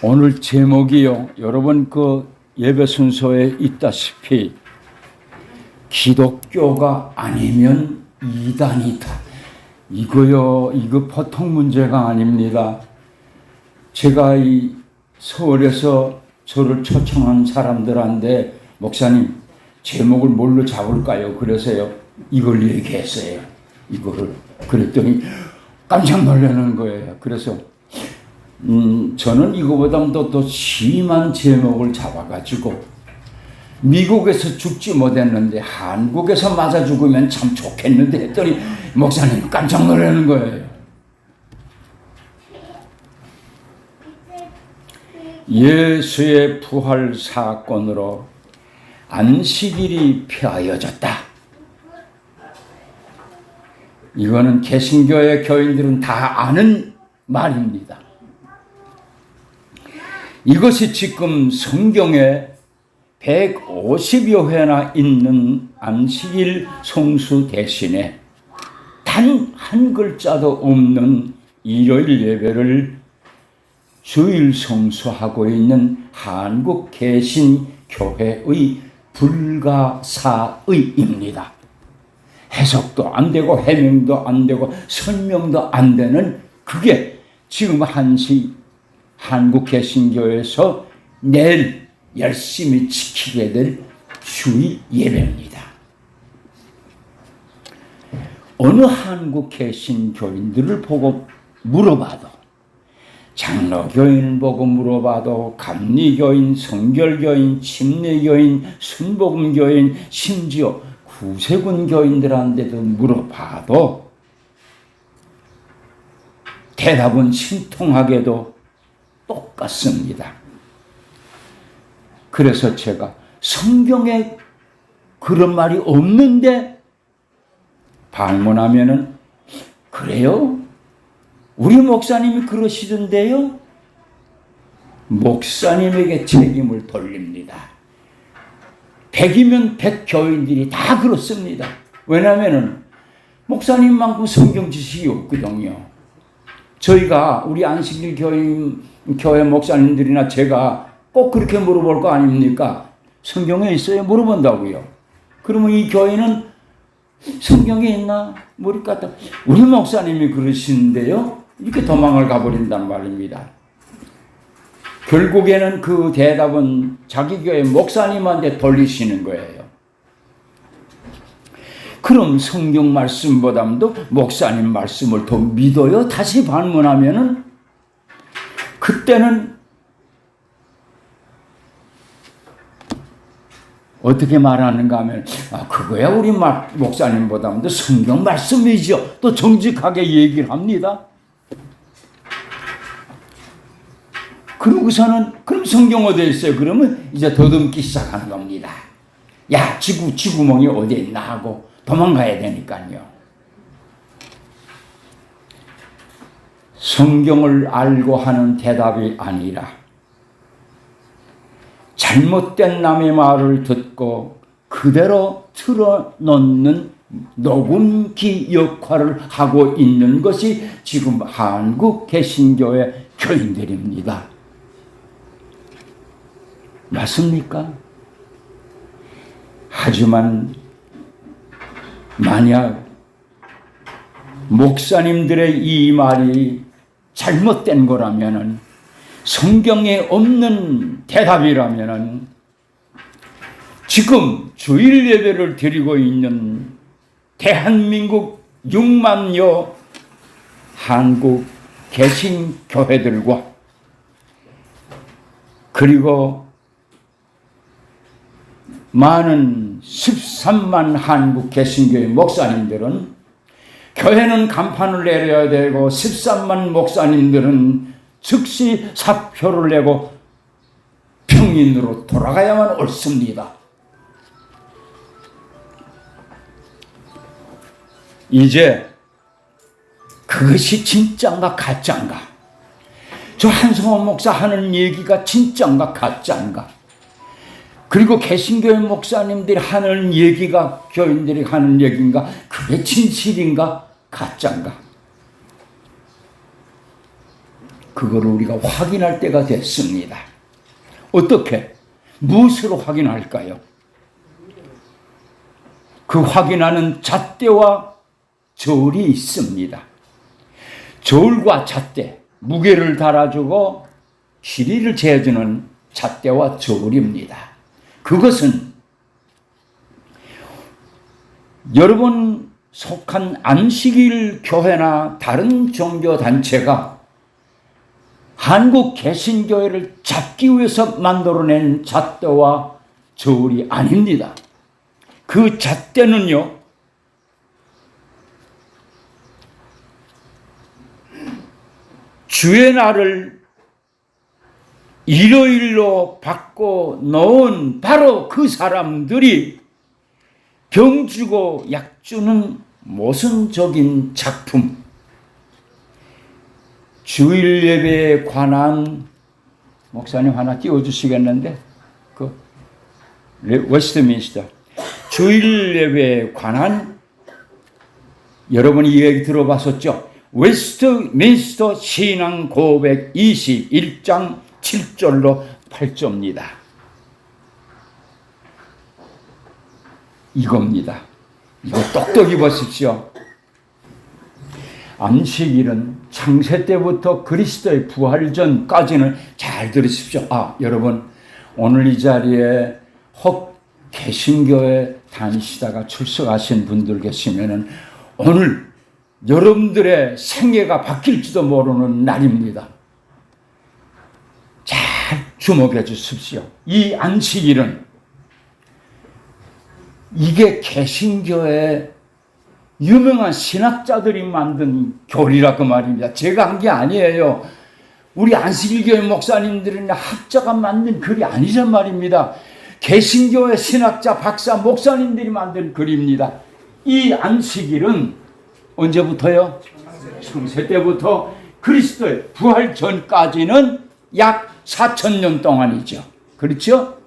오늘 제목이요. 여러분 그 예배 순서에 있다시피 기독교가 아니면 이단이다. 이거 보통 문제가 아닙니다. 제가 이 서울에서 저를 초청한 사람들한테 목사님 제목을 뭘로 잡을까요? 그래서요 이걸 얘기했어요. 이거를 그랬더니 깜짝 놀라는 거예요. 그래서 저는 이거보다도 더 심한 제목을 잡아가지고 미국에서 죽지 못했는데 한국에서 맞아 죽으면 참 좋겠는데 했더니 목사님 깜짝 놀라는 거예요. 예수의 부활 사건으로 안식일이 폐하여졌다. 이거는 개신교의 교인들은 다 아는 말입니다. 이것이 지금 성경에 150여 회나 있는 안식일 성수 대신에 단 한 글자도 없는 일요일 예배를 주일 성수하고 있는 한국 개신교회의 불가사의입니다. 해석도 안 되고 해명도 안 되고 설명도 안 되는 그게 지금 한국 개신교에서 내일 열심히 지키게 될 주일 예배입니다. 어느 한국 개신교인들을 보고 물어봐도, 장로교인 보고 물어봐도, 감리교인, 성결교인, 침례교인, 순복음교인, 심지어 구세군 교인들한테도 물어봐도 대답은 신통하게도 똑같습니다. 그래서 제가 성경에 그런 말이 없는데 방문하면은 그래요? 우리 목사님이 그러시던데요? 목사님에게 책임을 돌립니다. 100이면 100 교인들이 다 그렇습니다. 왜냐하면은 목사님만큼 성경 지식이 없거든요. 저희가 우리 안식일 교회 목사님들이나 제가 꼭 그렇게 물어볼 거 아닙니까? 성경에 있어요? 물어본다고요. 그러면 이 교회는 성경에 있나? 모를 것 같다. 우리 목사님이 그러시는데요? 이렇게 도망을 가버린단 말입니다. 결국에는 그 대답은 자기 교회 목사님한테 돌리시는 거예요. 그럼 성경 말씀보다도 목사님 말씀을 더 믿어요? 다시 반문하면은 그때는 어떻게 말하는가 하면 그거야 우리 목사님보다도 성경 말씀이죠. 또 정직하게 얘기를 합니다. 그러고서는 그럼 성경 어디에 있어요? 그러면 이제 더듬기 시작하는 겁니다. 야 지구멍이 어디에 있나 하고 도망가야 되니까요. 성경을 알고 하는 대답이 아니라 잘못된 남의 말을 듣고 그대로 틀어놓는 녹음기 역할을 하고 있는 것이 지금 한국 개신교의 교인들입니다. 맞습니까? 하지만 만약 목사님들의 이 말이 잘못된 거라면은, 성경에 없는 대답이라면은, 지금 주일 예배를 드리고 있는 대한민국 6만여 한국 개신교회들과 그리고 많은 13만 한국 개신교회 목사님들은 교회는 간판을 내려야 되고 13만 목사님들은 즉시 사표를 내고 평인으로 돌아가야만 옳습니다. 이제 그것이 진짜인가 가짜인가? 저 한성원 목사 하는 얘기가 진짜인가 가짜인가? 그리고 개신교회 목사님들이 하는 얘기가 교인들이 하는 얘기인가? 그게 진실인가 가짜인가? 그거를 우리가 확인할 때가 됐습니다. 어떻게? 무엇으로 확인할까요? 그 확인하는 잣대와 저울이 있습니다. 저울과 잣대, 무게를 달아주고 길이를 재주는 잣대와 저울입니다. 그것은 여러분 속한 안식일 교회나 다른 종교단체가 한국 개신교회를 잡기 위해서 만들어낸 잣대와 저울이 아닙니다. 그 잣대는요, 주의 날을 일요일로 바꿔 놓은 바로 그 사람들이 병주고 약주는 모순적인 작품, 주일 예배에 관한, 목사님 하나 띄워주시겠는데, 그 웨스트민스터 주일 예배에 관한, 여러분이 이 얘기 들어봤었죠? 웨스트민스터 신앙 고백 21장 7절로 8절입니다. 이겁니다. 이거 똑똑히 보십시오. 안식일은 창세 때부터 그리스도의 부활 전까지는, 잘 들으십시오. 여러분, 오늘 이 자리에 혹 개신교에 다니시다가 출석하신 분들 계시면은 오늘 여러분들의 생애가 바뀔지도 모르는 날입니다. 잘 주목해 주십시오. 이 안식일은, 이게 개신교의 유명한 신학자들이 만든 교리라 그 말입니다. 제가 한 게 아니에요. 우리 안식일교회 목사님들이나 학자가 만든 글이 아니란 말입니다. 개신교의 신학자, 박사, 목사님들이 만든 글입니다. 이 안식일은 언제부터요? 창세 때부터 그리스도의 부활 전까지는 약 4,000년 동안이죠. 그렇죠?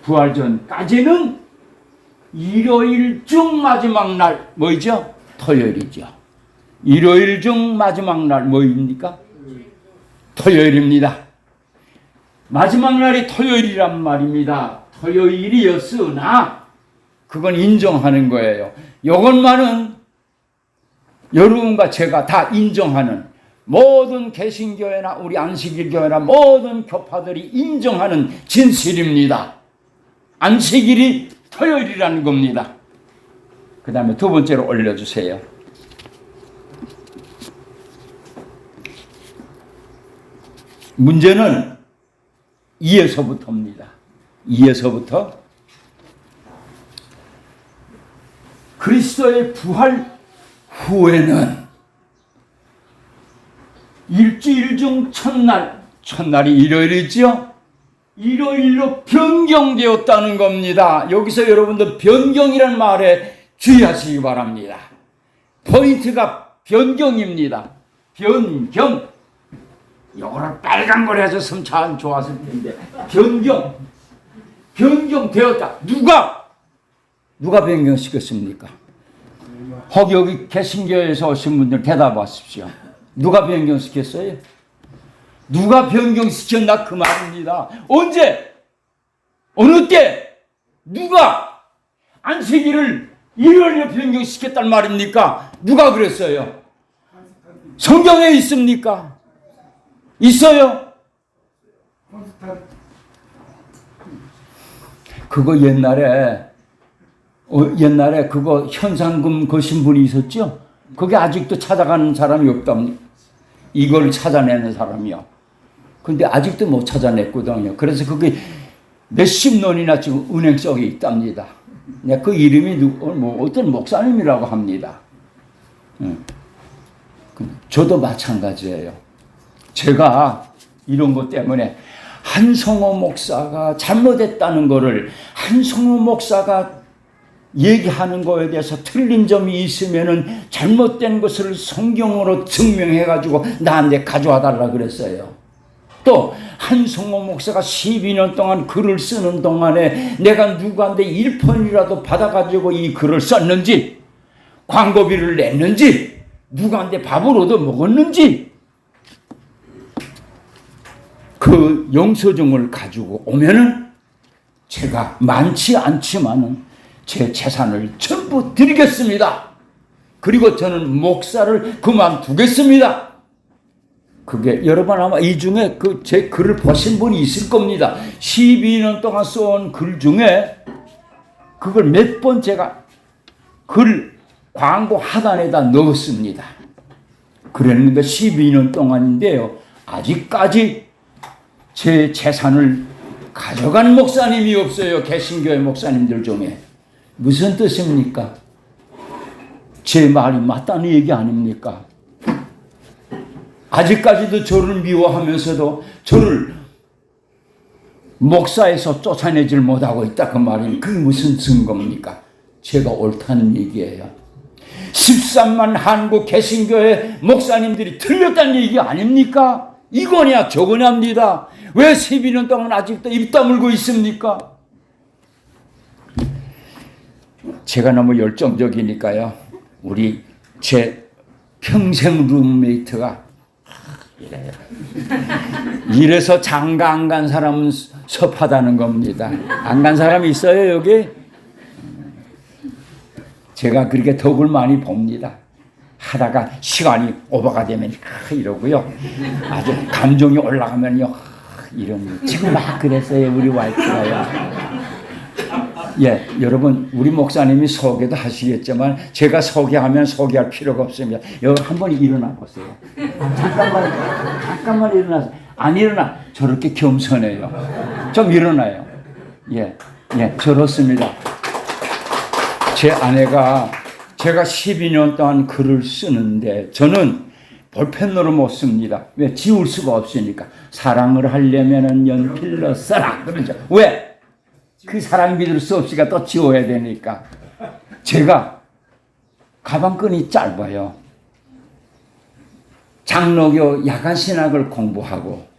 부활 전까지는 일요일 중 마지막 날, 뭐죠? 토요일이죠. 일요일 중 마지막 날 뭐입니까? 토요일입니다. 마지막 날이 토요일이란 말입니다. 토요일이었으나 그건 인정하는 거예요. 이것만은 여러분과 제가 다 인정하는, 모든 개신교회나 우리 안식일교회나 모든 교파들이 인정하는 진실입니다. 안식일이 토요일이라는 겁니다. 그 다음에 두 번째로 올려주세요. 문제는 2에서부터입니다. 2에서부터 그리스도의 부활 후에는 일주일 중 첫날이 일요일이죠. 일요일로 변경되었다는 겁니다. 여기서 여러분들 변경이라는 말에 주의하시기 바랍니다. 포인트가 변경입니다. 변경. 이거를 빨간 걸 해줬으면 참 좋았을 텐데. 변경되었다. 누가 변경시켰습니까? 혹 여기 개신교에서 오신 분들 대답하십시오. 누가 변경시켰어요? 누가 변경시켰나 그 말입니다. 언제? 어느 때? 누가 안식일을 일요일로 변경시켰단 말입니까? 누가 그랬어요? 성경에 있습니까? 있어요? 그거 옛날에 그거 현상금 거신 분이 있었죠? 그게 아직도 찾아가는 사람이 없답니다. 이걸 찾아내는 사람이요. 근데 아직도 못 찾아냈거든요. 그래서 그게 몇십 년이나 지금 은행 속에 있답니다. 그 이름이 어떤 목사님이라고 합니다. 저도 마찬가지예요. 제가 이런 것 때문에 한성호 목사가 잘못했다는 거를, 한성호 목사가 얘기하는 거에 대해서 틀린 점이 있으면은 잘못된 것을 성경으로 증명해가지고 나한테 가져와 달라 그랬어요. 또 한성호 목사가 12년 동안 글을 쓰는 동안에 내가 누구한테 1푼이라도 받아가지고 이 글을 썼는지, 광고비를 냈는지, 누구한테 밥을 얻어 먹었는지, 그 영수증을 가지고 오면은 제가 많지 않지만은 제 재산을 전부 드리겠습니다. 그리고 저는 목사를 그만두겠습니다. 그게 여러분 아마 이 중에 그 제 글을 보신 분이 있을 겁니다. 12년 동안 써온 글 중에 그걸 몇 번 제가 글 광고 하단에다 넣었습니다. 그랬는데 12년 동안인데요. 아직까지 제 재산을 가져간 목사님이 없어요. 개신교회 목사님들 중에. 무슨 뜻입니까? 제 말이 맞다는 얘기 아닙니까? 아직까지도 저를 미워하면서도 저를 목사에서 쫓아내질 못하고 있다 그 말이 그게 무슨 증거입니까? 제가 옳다는 얘기예요. 13만 한국 개신교회 목사님들이 틀렸다는 얘기 아닙니까? 이거냐 저거냐입니다. 왜 12년 동안 아직도 입 다물고 있습니까? 제가 너무 열정적이니까요. 우리 제 평생 룸메이트가 이래요. 이래서 장가 안 간 사람은 섭하다는 겁니다. 안 간 사람이 있어요 여기? 제가 그렇게 덕을 많이 봅니다. 하다가 시간이 오버가 되면 이러고요. 아주 감정이 올라가면요 이런 지금 막 그랬어요 우리 와이프가요. 예, 여러분 우리 목사님이 소개도 하시겠지만 제가 소개하면 소개할 필요가 없습니다. 여기 한번 일어나 보세요. 잠깐만 일어나세요. 안 일어나. 저렇게 겸손해요. 좀 일어나요. 예, 저렇습니다. 제 아내가 제가 12년 동안 글을 쓰는데 저는 볼펜으로 못 씁니다. 왜? 지울 수가 없으니까. 사랑을 하려면은 연필로 써라. 그러죠. 왜? 그 사랑 믿을 수 없으니까 또 지워야 되니까. 제가 가방끈이 짧아요. 장로교 야간신학을 공부하고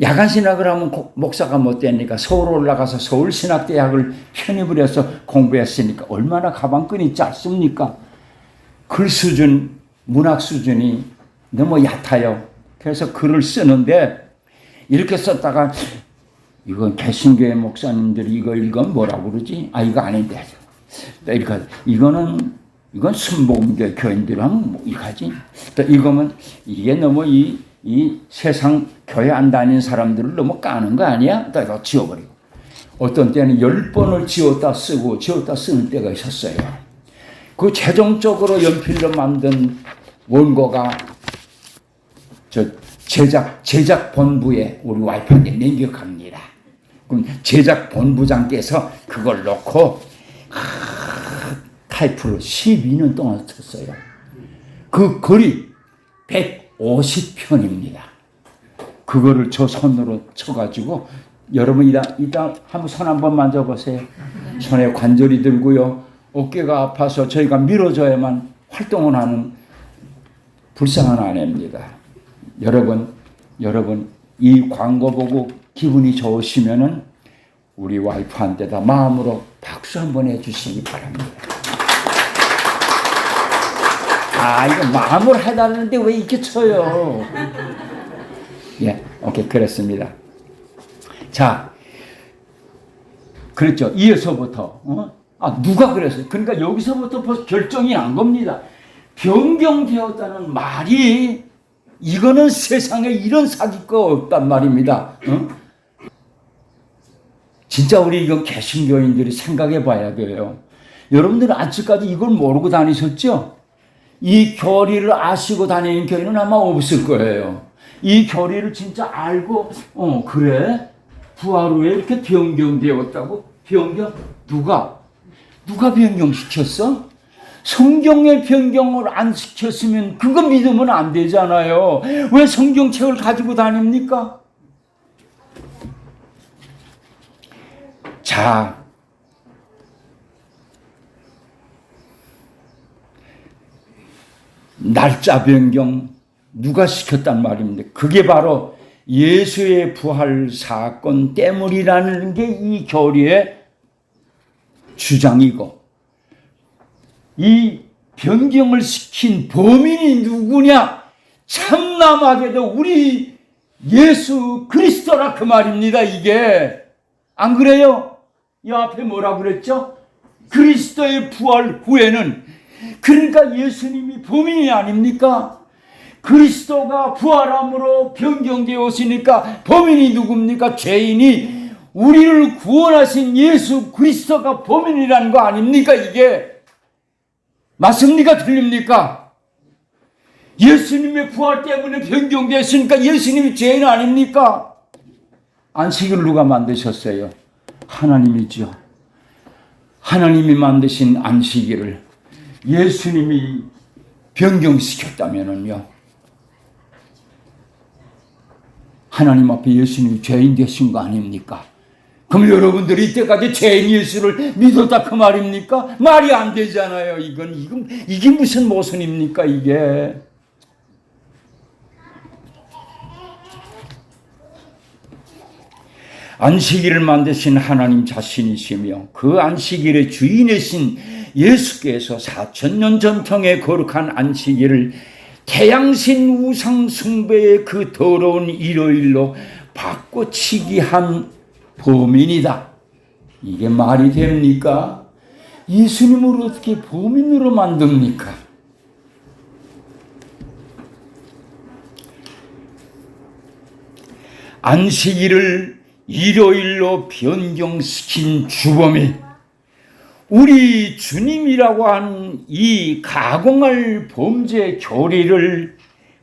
야간신학을 하면 목사가 못 되니까 서울 올라가서 서울신학대학을 편입을 해서 공부했으니까 얼마나 가방끈이 짧습니까? 글 수준, 문학 수준이 너무 얕아요. 그래서 글을 쓰는데 이렇게 썼다가 이건 개신교회 목사님들이 이거 읽으면 뭐라고 그러지? 아, 이거 아닌데. 또 이렇게, 이건 순복음교회 교인들 하면 뭐 이렇게 하지? 또 이거면 이게 너무 이 세상 교회 안 다니는 사람들을 너무 까는 거 아니야? 또 이거 지워버리고. 어떤 때는 10번을 지웠다 쓰는 때가 있었어요. 그 최종적으로 연필로 만든 원고가 제작 본부에 우리 와이프한테 넘겨갑니다. 그럼 제작 본부장께서 그걸 놓고 타이프로 12년 동안 썼어요. 그 글이 150편입니다. 그거를 저 손으로 쳐가지고 여러분 이따 한번 손 한번 만져보세요. 손에 관절이 들고요. 어깨가 아파서 저희가 밀어줘야만 활동을 하는 불쌍한 아내입니다. 여러분 이 광고 보고 기분이 좋으시면은 우리 와이프한테다 마음으로 박수 한번 해주시기 바랍니다. 아, 이거 마음으로 해달라는데 왜 이렇게 쳐요? 예, 오케이, 그랬습니다. 자, 그랬죠. 이에서부터, 누가 그랬어요? 그러니까 여기서부터 벌써 결정이 난 겁니다. 변경되었다는 말이, 이거는 세상에 이런 사기가 없단 말입니다. 진짜 우리 이거 개신교인들이 생각해 봐야 돼요. 여러분들은 아직까지 이걸 모르고 다니셨죠? 이 교리를 아시고 다니는 교회는 아마 없을 거예요. 이 교리를 진짜 알고 그래? 부활 후에 이렇게 변경되었다고? 변경? 누가 변경시켰어? 성경의 변경을 안 시켰으면 그거 믿으면 안 되잖아요. 왜 성경책을 가지고 다닙니까? 자, 날짜 변경 누가 시켰단 말입니다. 그게 바로 예수의 부활 사건 때문이라는 게 이 교리의 주장이고, 이 변경을 시킨 범인이 누구냐? 참남하게도 우리 예수 그리스도라 그 말입니다. 이게 안 그래요? 이 앞에 뭐라 그랬죠? 그리스도의 부활 후에는, 그러니까 예수님이 범인이 아닙니까? 그리스도가 부활함으로 변경되었으니까 범인이 누굽니까? 죄인이 우리를 구원하신 예수 그리스도가 범인이라는 거 아닙니까? 이게 맞습니까? 틀립니까? 예수님의 부활 때문에 변경되었으니까 예수님이 죄인 아닙니까? 안식일을 누가 만드셨어요? 하나님이죠. 하나님이 만드신 안식일을 예수님이 변경시켰다면요, 하나님 앞에 예수님이 죄인 되신 거 아닙니까? 그럼 여러분들이 이때까지 죄인 예수를 믿었다 그 말입니까? 말이 안 되잖아요. 이게 무슨 모순입니까? 이게. 안식일을 만드신 하나님 자신이시며 그 안식일의 주인이신 예수께서 4000년 전통의 거룩한 안식일을 태양신 우상 숭배의 그 더러운 일요일로 바꿔치기 한 범인이다. 이게 말이 됩니까? 예수님을 어떻게 범인으로 만듭니까? 안식일을 일요일로 변경시킨 주범이 우리 주님이라고 하는 이 가공할 범죄 교리를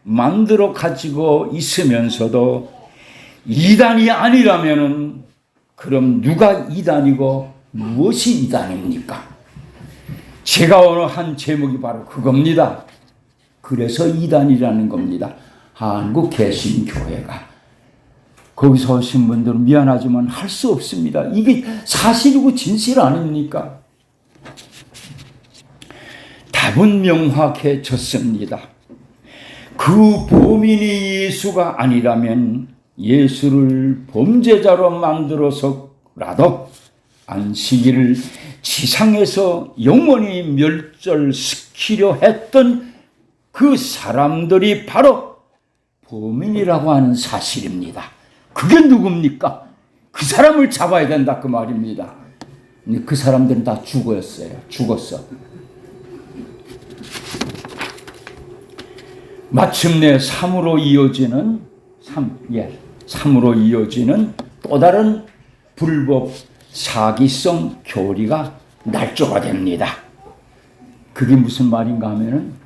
만들어 가지고 있으면서도 이단이 아니라면은 그럼 누가 이단이고 무엇이 이단입니까? 제가 오늘 한 제목이 바로 그겁니다. 그래서 이단이라는 겁니다. 한국 개신교회가. 거기서 오신 분들은 미안하지만 할 수 없습니다. 이게 사실이고 진실 아닙니까? 답은 명확해졌습니다. 그 범인이 예수가 아니라면 예수를 범죄자로 만들어서라도 안식일을 지상에서 영원히 멸절시키려 했던 그 사람들이 바로 범인이라고 하는 사실입니다. 그게 누굽니까? 그 사람을 잡아야 된다 그 말입니다. 근데 그 사람들은 다 죽었어. 마침내 3으로 이어지는 또 다른 불법 사기성 교리가 날조가 됩니다. 그게 무슨 말인가 하면은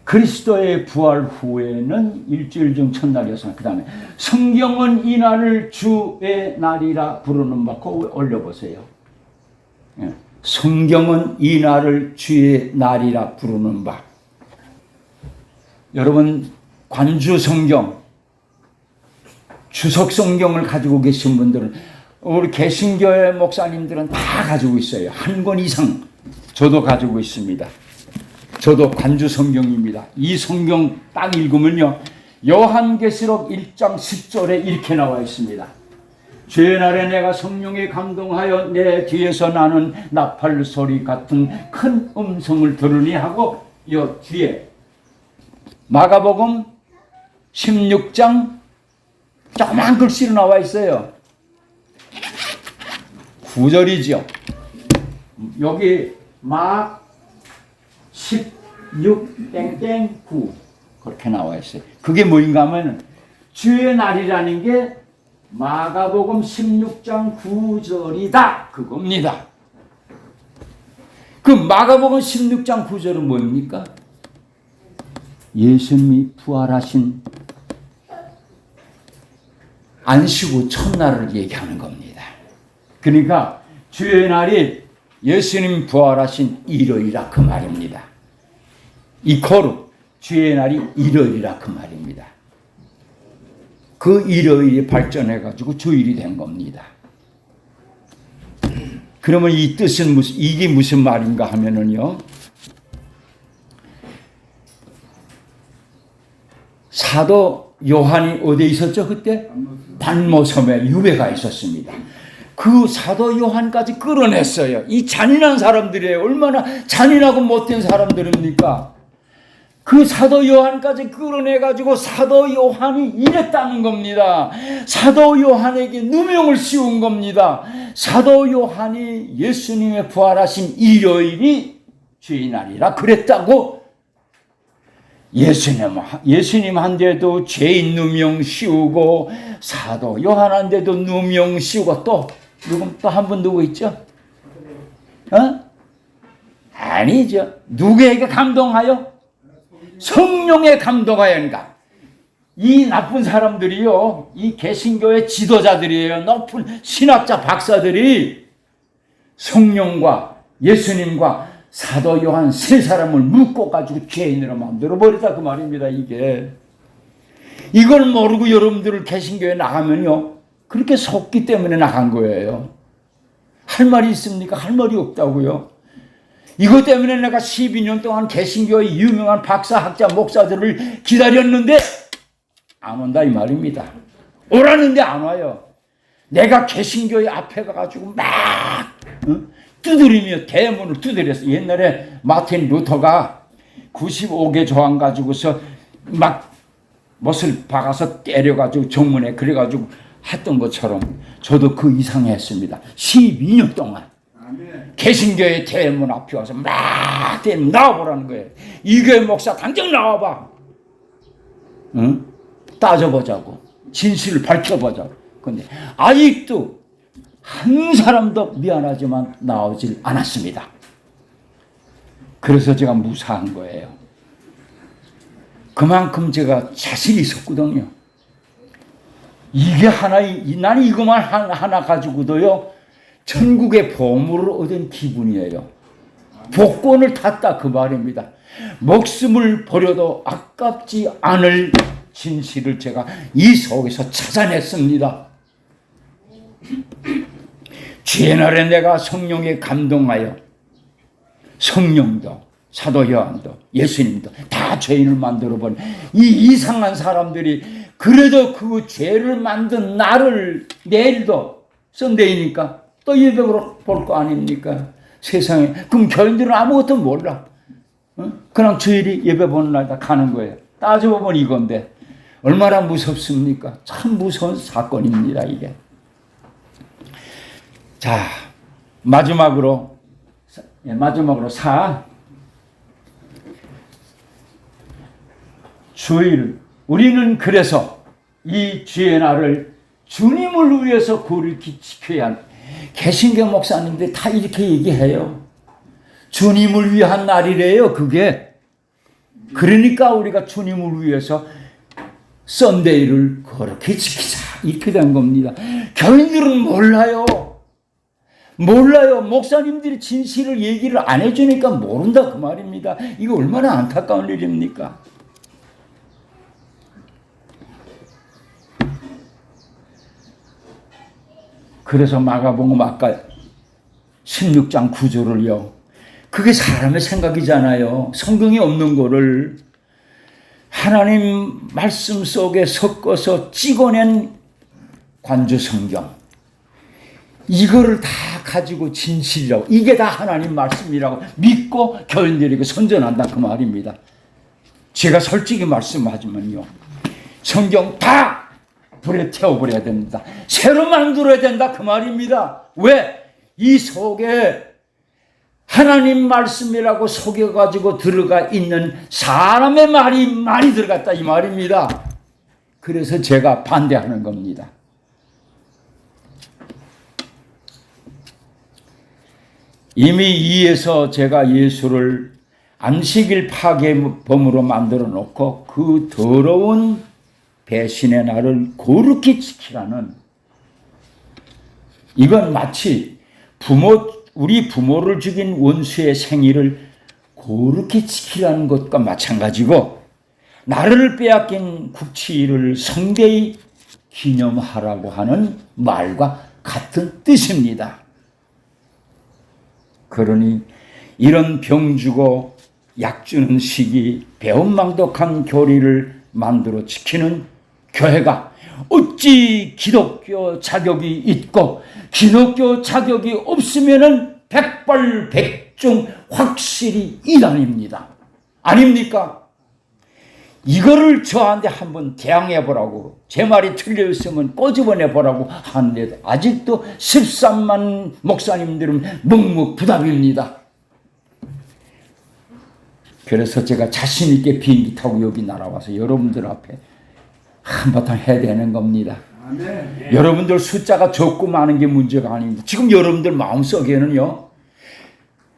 그리스도의 부활 후에는 일주일 중 첫날이었으나 그 다음에 성경은 이 날을 주의 날이라 부르는 바. 그거 올려보세요. 성경은 이 날을 주의 날이라 부르는 바. 여러분 관주 성경, 주석 성경을 가지고 계신 분들은, 우리 개신교회 목사님들은 다 가지고 있어요. 한 권 이상. 저도 가지고 있습니다. 저도 관주 성경입니다. 이 성경 딱 읽으면요, 요한계시록 1장 10절에 이렇게 나와 있습니다. 주의 날에 내가 성령에 감동하여 내 뒤에서 나는 나팔 소리 같은 큰 음성을 들으니 하고, 요 뒤에 마가복음 16장 조그만 글씨로 나와 있어요. 9절이죠. 여기 막 16땡땡9 그렇게 나와 있어요. 그게 뭐인가 하면 주의 날이라는 게 마가복음 16장 9절이다 그겁니다. 그 마가복음 16장 9절은 뭡니까? 예수님이 부활하신 안식 후 첫날을 얘기하는 겁니다. 그러니까 주의 날이 예수님 부활하신 일요일이라 그 말입니다. 이코르 주의 날이 일요일이라 그 말입니다. 그 일요일이 발전해가지고 주일이 된 겁니다. 그러면 이 뜻은 이게 무슨 말인가 하면은요, 사도 요한이 어디에 있었죠 그때? 단모섬에 유배가 있었습니다. 그 사도 요한까지 끌어냈어요. 이 잔인한 사람들이에요. 얼마나 잔인하고 못된 사람들입니까? 그 사도 요한까지 끌어내가지고 사도 요한이 이랬다는 겁니다. 사도 요한에게 누명을 씌운 겁니다. 사도 요한이 예수님의 부활하신 일요일이 주의 날이라 그랬다고 예수님한테도 죄인 누명 씌우고 사도 요한한테도 누명 씌우고 또 한 분 누구 있죠? 아니죠. 누구에게 감동하여? 성령에 감동하여인가? 이 나쁜 사람들이요, 이 개신교의 지도자들이에요. 높은 신학자 박사들이 성령과 예수님과 사도 요한 세 사람을 묶어가지고 죄인으로 만들어버리다 그 말입니다. 이걸 모르고 여러분들 개신교에 나가면요, 그렇게 속기 때문에 나간 거예요. 할 말이 있습니까? 할 말이 없다고요. 이것 때문에 내가 12년 동안 개신교의 유명한 박사, 학자, 목사들을 기다렸는데 안 온다 이 말입니다. 오라는데 안 와요. 내가 개신교의 앞에 가가지고 막 두드리며 대문을 두드렸어. 옛날에 마틴 루터가 95개 조항 가지고서 막 못을 박아서 때려가지고 정문에 그래가지고 했던 것처럼 저도 그 이상 했습니다. 12년 동안. 개신교의 대문 앞에 와서 막 나와보라는 거예요. 이교회 목사 당장 나와봐. 응? 따져보자고. 진실을 밝혀보자고. 근데 아직도 한 사람도 미안하지만 나오질 않았습니다. 그래서 제가 무사한 거예요. 그만큼 제가 자신이 있었거든요. 이게 나는 이것만 하나 가지고도요, 천국의 보물을 얻은 기분이에요. 복권을 탔다 그 말입니다. 목숨을 버려도 아깝지 않을 진실을 제가 이 속에서 찾아냈습니다. 주의 날에 내가 성령에 감동하여 성령도 사도 요한도 예수님도 다 죄인을 만들어버린 이 이상한 사람들이 그래도 그 죄를 만든 나를 내일도 썬데이니까 또 예배로 볼 거 아닙니까? 세상에. 그럼 교인들은 아무것도 몰라. 그냥 주일이 예배 보는 날 다 가는 거예요. 따져보면 이건데 얼마나 무섭습니까? 참 무서운 사건입니다, 이게. 자, 마지막으로 주일. 우리는 그래서 이 주의 날을 주님을 위해서 거룩히 지켜야 하는, 개신교 목사님들이 다 이렇게 얘기해요. 주님을 위한 날이래요, 그게. 그러니까 우리가 주님을 위해서 썬데이를 그렇게 지키자, 이렇게 된 겁니다. 교인들은 몰라요. 목사님들이 진실을 얘기를 안 해주니까 모른다 그 말입니다. 이거 얼마나 안타까운 일입니까? 그래서 마가복음 아까 16장 9절을요. 그게 사람의 생각이잖아요. 성경이 없는 거를 하나님 말씀 속에 섞어서 찍어낸 관주 성경. 이거를 다 가지고 진실이라고, 이게 다 하나님 말씀이라고 믿고 교인들에게 선전한다 그 말입니다. 제가 솔직히 말씀하지만요, 성경 다 불에 태워버려야 됩니다. 새로 만들어야 된다 그 말입니다. 왜? 이 속에 하나님 말씀이라고 속여가지고 들어가 있는 사람의 말이 많이 들어갔다 이 말입니다. 그래서 제가 반대하는 겁니다. 이미 이에서 제가 예수를 안식일 파괴범으로 만들어 놓고 그 더러운 배신의 날을 거룩히 지키라는, 이건 마치 우리 부모를 죽인 원수의 생일을 거룩히 지키라는 것과 마찬가지고, 나를 빼앗긴 국치일을 성대히 기념하라고 하는 말과 같은 뜻입니다. 그러니 이런 병주고 약주는 시기 배은망덕한 교리를 만들어 지키는 교회가 어찌 기독교 자격이 있고 기독교 자격이 없으면은 백발백중 확실히 이단입니다. 아닙니까? 이거를 저한테 한번 대항해 보라고, 제 말이 틀려 있으면 꼬집어내 보라고 하는데도 아직도 13만 목사님들은 묵묵부답입니다. 그래서 제가 자신 있게 비행기 타고 여기 날아와서 여러분들 앞에 한바탕 해야 되는 겁니다. 네. 여러분들 숫자가 적고 많은 게 문제가 아닙니다. 지금 여러분들 마음속에는요,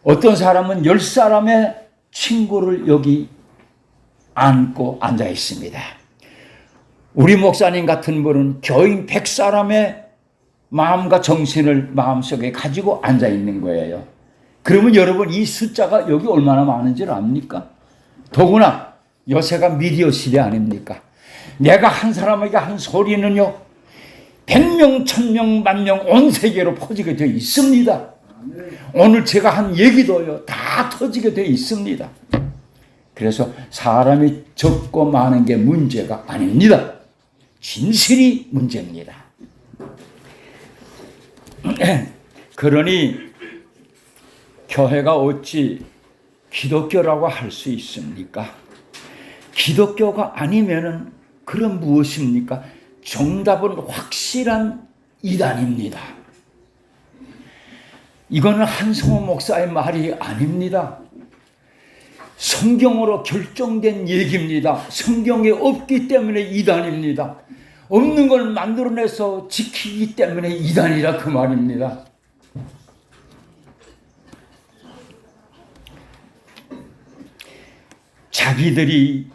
어떤 사람은 10사람의 친구를 여기 안고 앉아 있습니다. 우리 목사님 같은 분은 교인 100사람의 마음과 정신을 마음속에 가지고 앉아 있는 거예요. 그러면 여러분 이 숫자가 여기 얼마나 많은지를 압니까? 더구나 요새가 미디어 시대 아닙니까? 내가 한 사람에게 한 소리는요, 100명, 1000명, 10,000명 온 세계로 퍼지게 되어 있습니다. 오늘 제가 한 얘기도요, 다 터지게 되어 있습니다. 그래서 사람이 적고 많은 게 문제가 아닙니다. 진실이 문제입니다. 그러니 교회가 어찌 기독교라고 할 수 있습니까? 기독교가 아니면은 그럼 무엇입니까? 정답은 확실한 이단입니다. 이거는 한성호 목사의 말이 아닙니다. 성경으로 결정된 얘기입니다. 성경에 없기 때문에 이단입니다. 없는 걸 만들어내서 지키기 때문에 이단이라 그 말입니다. 자기들이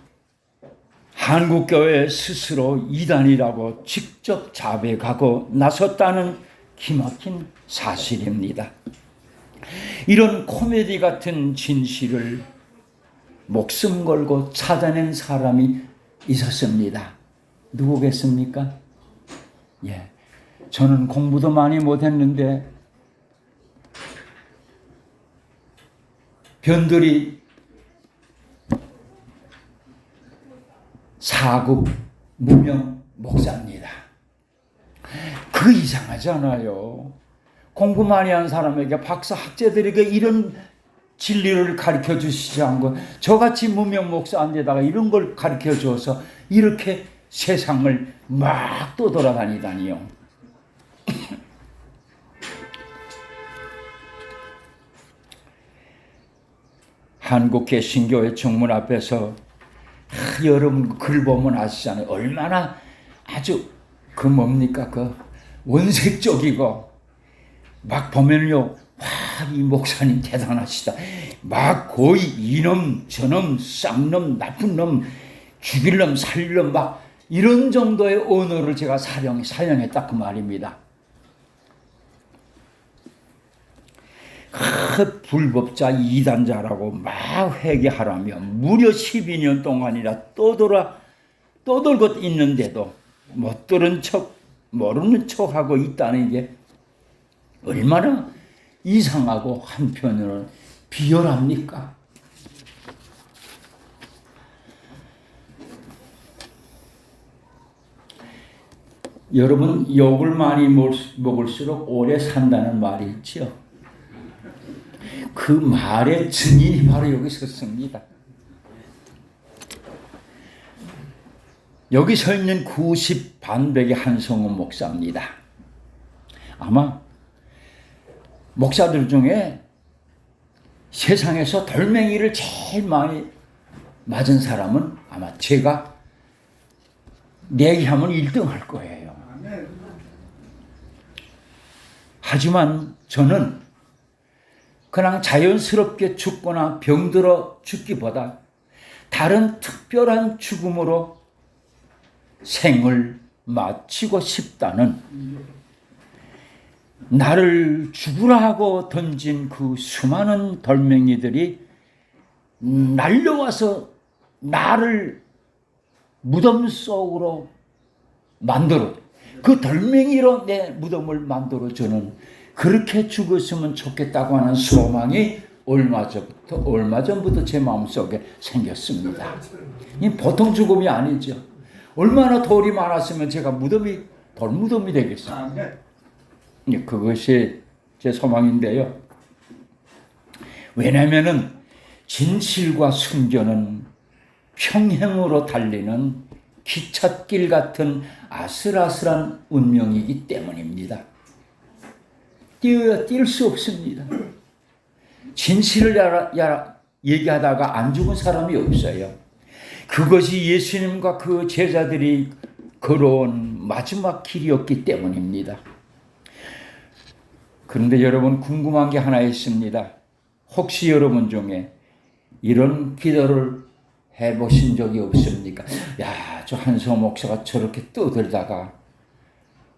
한국교회 스스로 이단이라고 직접 자백하고 나섰다는 기막힌 사실입니다. 이런 코미디 같은 진실을 목숨 걸고 찾아낸 사람이 있었습니다. 누구겠습니까? 예, 저는 공부도 많이 못했는데 변두리 사국 무명 목사입니다. 그 이상하잖아요. 공부 많이 한 사람에게 박사 학자들에게 이런 진리를 가르쳐 주시지 않고 저같이 무명 목사한테다가 이런 걸 가르쳐 줘서 이렇게 세상을 막 떠돌아다니다니요. 한국개신교회 정문 앞에서 여러분 글 보면 아시잖아요. 얼마나 아주 그 뭡니까 그 원색적이고 막 보면요, 와, 이 목사님 대단하시다. 막 거의 이놈 저놈 쌍놈 나쁜 놈 죽일 놈 살릴 놈 막 이런 정도의 언어를 제가 사용했다 그 말입니다. 그 불법자 이단자라고 막 회개하라며 무려 12년 동안이나 떠돌고 있는데도 못 들은 척 모르는 척하고 있다는 게 얼마나 이상하고 한편으로는 비열합니까? 여러분 욕을 많이 먹을수록 오래 산다는 말이 있죠. 그 말의 증인이 바로 여기 섰습니다. 여기 서 있는 90 반백의 한성호 목사입니다. 아마 목사들 중에 세상에서 돌멩이를 제일 많이 맞은 사람은 아마 제가 내기하면 1등 할 거예요. 하지만 저는 그냥 자연스럽게 죽거나 병들어 죽기보다 다른 특별한 죽음으로 생을 마치고 싶다는, 나를 죽으라 하고 던진 그 수많은 돌멩이들이 날려와서 나를 무덤 속으로 만들어, 그 돌멩이로 내 무덤을 만들어주는, 그렇게 죽었으면 좋겠다고 하는 소망이 얼마 전부터 제 마음속에 생겼습니다. 이 보통 죽음이 아니죠. 얼마나 돌이 많았으면 제가 돌무덤이 되겠어요. 그것이 제 소망인데요. 왜냐하면은 진실과 순교는 평행으로 달리는 기찻길 같은 아슬아슬한 운명이기 때문입니다. 뛰어야 뛸 수 없습니다. 진실을 얘기하다가 안 죽은 사람이 없어요. 그것이 예수님과 그 제자들이 걸어온 마지막 길이었기 때문입니다. 그런데 여러분, 궁금한 게 하나 있습니다. 혹시 여러분 중에 이런 기도를 해보신 적이 없습니까? 야, 저 한성호 목사가 저렇게 떠들다가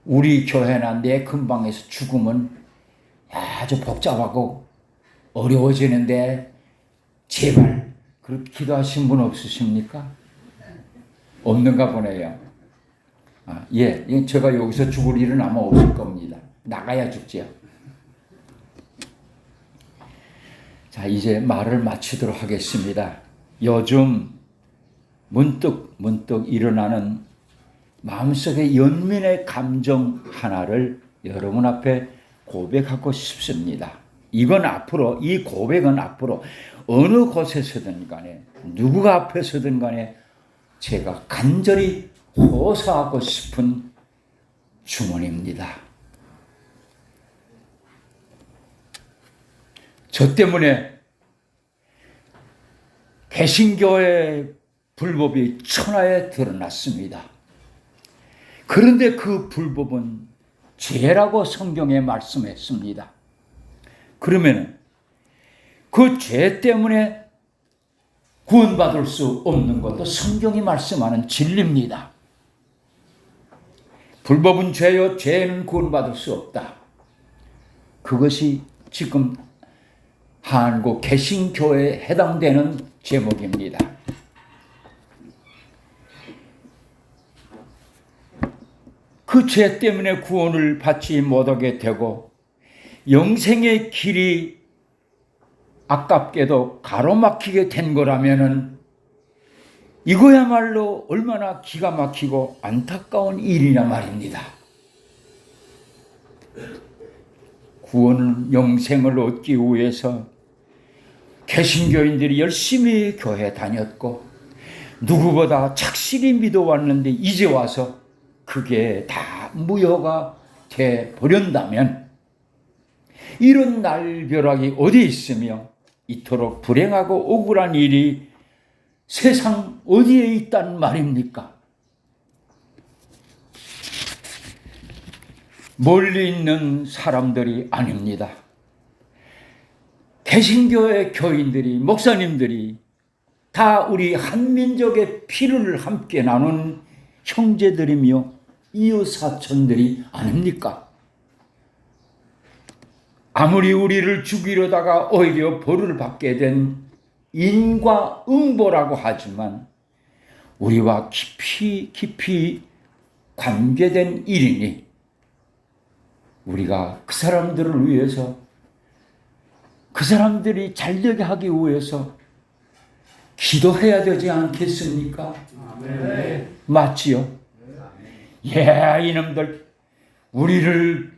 우리 교회나 내 근방에서 죽으면 아주 복잡하고 어려워지는데 제발 그렇게 기도하신 분 없으십니까? 없는가 보네요. 예, 제가 여기서 죽을 일은 아마 없을 겁니다. 나가야 죽지요. 자, 이제 말을 마치도록 하겠습니다. 요즘 문득 일어나는 마음속의 연민의 감정 하나를 여러분 앞에 고백하고 싶습니다. 이 고백은 앞으로 어느 곳에서든 간에 누구가 앞에서든 간에 제가 간절히 호소하고 싶은 주문입니다. 저 때문에 개신교의 불법이 천하에 드러났습니다. 그런데 그 불법은 죄라고 성경에 말씀했습니다. 그러면 그 죄 때문에 구원받을 수 없는 것도 성경이 말씀하는 진리입니다. 불법은 죄요, 죄는 구원받을 수 없다. 그것이 지금 한국 개신교에 해당되는 제목입니다. 그 죄 때문에 구원을 받지 못하게 되고 영생의 길이 아깝게도 가로막히게 된 거라면은 이거야말로 얼마나 기가 막히고 안타까운 일이냐 말입니다. 구원은 영생을 얻기 위해서 개신교인들이 열심히 교회 다녔고 누구보다 착실히 믿어왔는데 이제 와서 그게 다 무효가 돼 버린다면 이런 날벼락이 어디 있으며 이토록 불행하고 억울한 일이 세상 어디에 있단 말입니까? 멀리 있는 사람들이 아닙니다. 개신교의 교인들이, 목사님들이 다 우리 한민족의 피를 함께 나눈 형제들이며 이웃사촌들이 아닙니까? 아무리 우리를 죽이려다가 오히려 벌을 받게 된 인과응보라고 하지만 우리와 깊이 관계된 일이니 우리가 그 사람들을 위해서, 그 사람들이 잘되게 하기 위해서 기도해야 되지 않겠습니까? 아멘. 맞지요? 예, 이놈들 우리를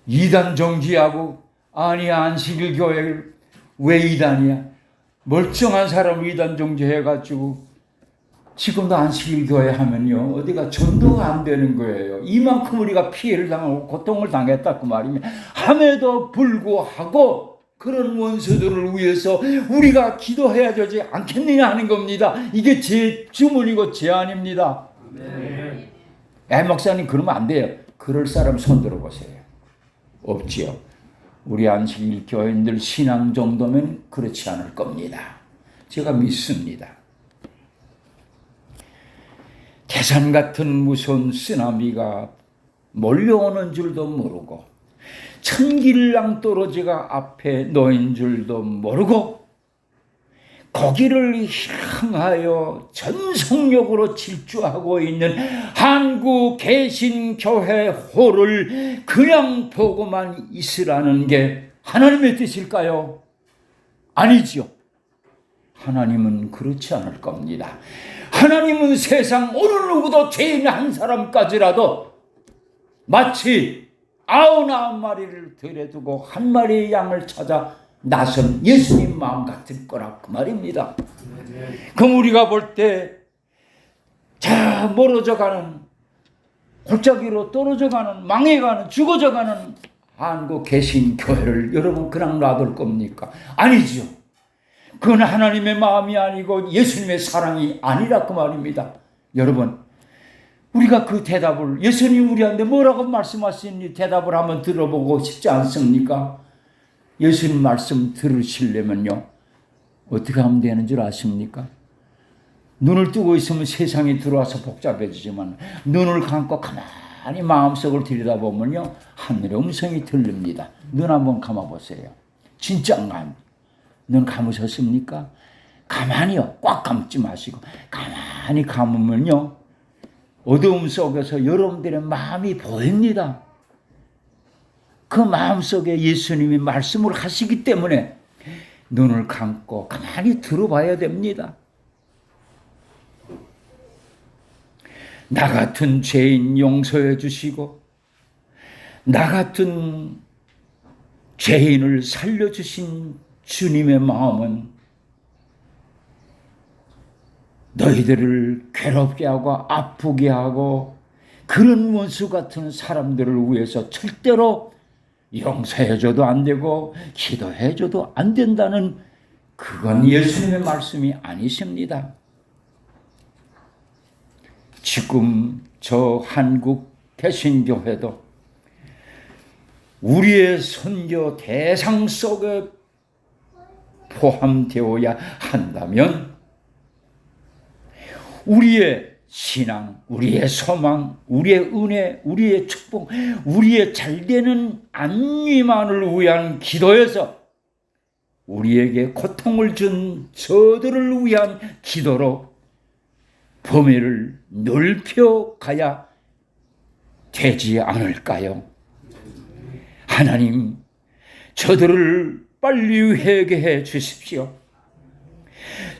이단 정지하고, 아니 안식일 교회를 왜 이단이야? 멀쩡한 사람을 이단 정지해가지고 지금도 안식일 교회 하면요 어디가 전도가 안 되는 거예요. 이만큼 우리가 피해를 당하고 고통을 당했다 그 말이면, 함에도 불구하고 그런 원수들을 위해서 우리가 기도해야 되지 않겠느냐 하는 겁니다. 이게 제 주문이고 제안입니다. 네. 목사님 그러면 안 돼요. 그럴 사람 손 들어보세요. 없지요. 우리 안식일 교인들 신앙 정도면 그렇지 않을 겁니다. 제가 믿습니다. 태산 같은 무서운 쓰나미가 몰려오는 줄도 모르고 천길랑 떨어지가 앞에 놓인 줄도 모르고 거기를 향하여 전속력으로 질주하고 있는 한국 개신교회 홀을 그냥 보고만 있으라는 게 하나님의 뜻일까요? 아니지요. 하나님은 그렇지 않을 겁니다. 하나님은 세상 어느 누구도 죄인 한 사람까지라도 마치 99마리를 들여두고 한 마리의 양을 찾아 나선 예수님 마음 같을 거라 그 말입니다. 그럼 우리가 볼 때 자 멀어져가는 골짜기로 떨어져가는 망해가는 죽어져가는 한국 개신교회를 여러분 그냥 놔둘 겁니까? 아니죠. 그건 하나님의 마음이 아니고 예수님의 사랑이 아니라 그 말입니다. 여러분 우리가 그 대답을 예수님 우리한테 뭐라고 말씀하시니 대답을 한번 들어보고 싶지 않습니까? 예수님 말씀 들으시려면요 어떻게 하면 되는 줄 아십니까? 눈을 뜨고 있으면 세상이 들어와서 복잡해지지만 눈을 감고 가만히 마음속을 들여다보면요 하늘의 음성이 들립니다. 눈 한번 감아보세요. 진짜 눈 감으셨습니까? 가만히요. 꽉 감지 마시고 가만히 감으면요 어두움 속에서 여러분들의 마음이 보입니다. 그 마음속에 예수님이 말씀을 하시기 때문에 눈을 감고 가만히 들어봐야 됩니다. 나 같은 죄인 용서해 주시고 나 같은 죄인을 살려주신 주님의 마음은 너희들을 괴롭게 하고 아프게 하고 그런 원수 같은 사람들을 위해서 절대로 용서해줘도 안 되고 기도해줘도 안 된다는 그건 예수님의 말씀이 아니십니다. 지금 저 한국 개신교회도 우리의 선교 대상 속에 포함되어야 한다면 우리의 신앙, 우리의 소망, 우리의 은혜, 우리의 축복, 우리의 잘되는 안위만을 위한 기도에서 우리에게 고통을 준 저들을 위한 기도로 범위를 넓혀가야 되지 않을까요? 하나님, 저들을 빨리 회개해 주십시오.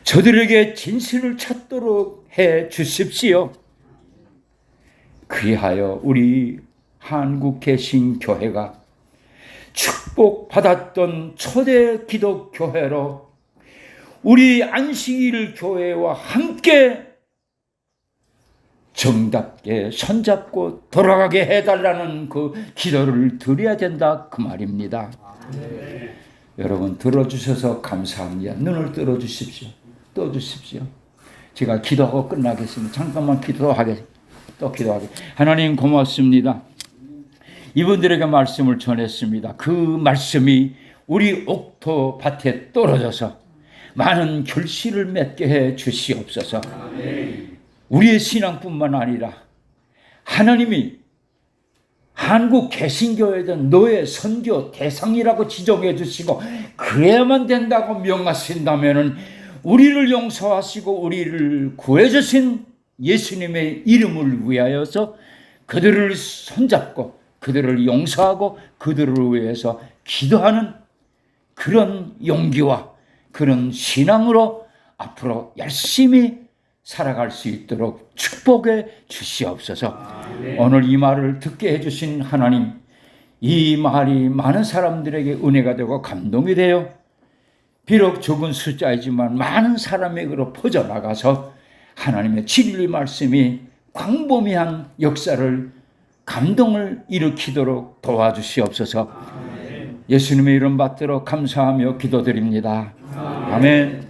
저들에게 진실을 찾도록 해 주십시오. 그리하여 우리 한국 개신교회가 축복받았던 초대 기독교회로 우리 안식일 교회와 함께 정답게 손잡고 돌아가게 해달라는 그 기도를 드려야 된다 그 말입니다. 여러분 들어주셔서 감사합니다. 눈을 떠주십시오. 제가 기도하고 끝나겠습니다. 잠깐만 또 기도하게. 하나님 고맙습니다. 이분들에게 말씀을 전했습니다. 그 말씀이 우리 옥토 밭에 떨어져서 많은 결실을 맺게 해 주시옵소서. 우리의 신앙뿐만 아니라 하나님이 한국 개신교회든 너의 선교 대상이라고 지정해 주시고 그래야만 된다고 명하신다면 우리를 용서하시고 우리를 구해 주신 예수님의 이름을 위하여서 그들을 손잡고 그들을 용서하고 그들을 위해서 기도하는 그런 용기와 그런 신앙으로 앞으로 열심히 살아갈 수 있도록 축복해 주시옵소서. 오늘 이 말을 듣게 해주신 하나님, 이 말이 많은 사람들에게 은혜가 되고 감동이 되어 비록 적은 숫자이지만 많은 사람에게로 퍼져나가서 하나님의 진리 말씀이 광범위한 역사를 감동을 일으키도록 도와주시옵소서. 예수님의 이름 받들어 감사하며 기도드립니다. 아멘.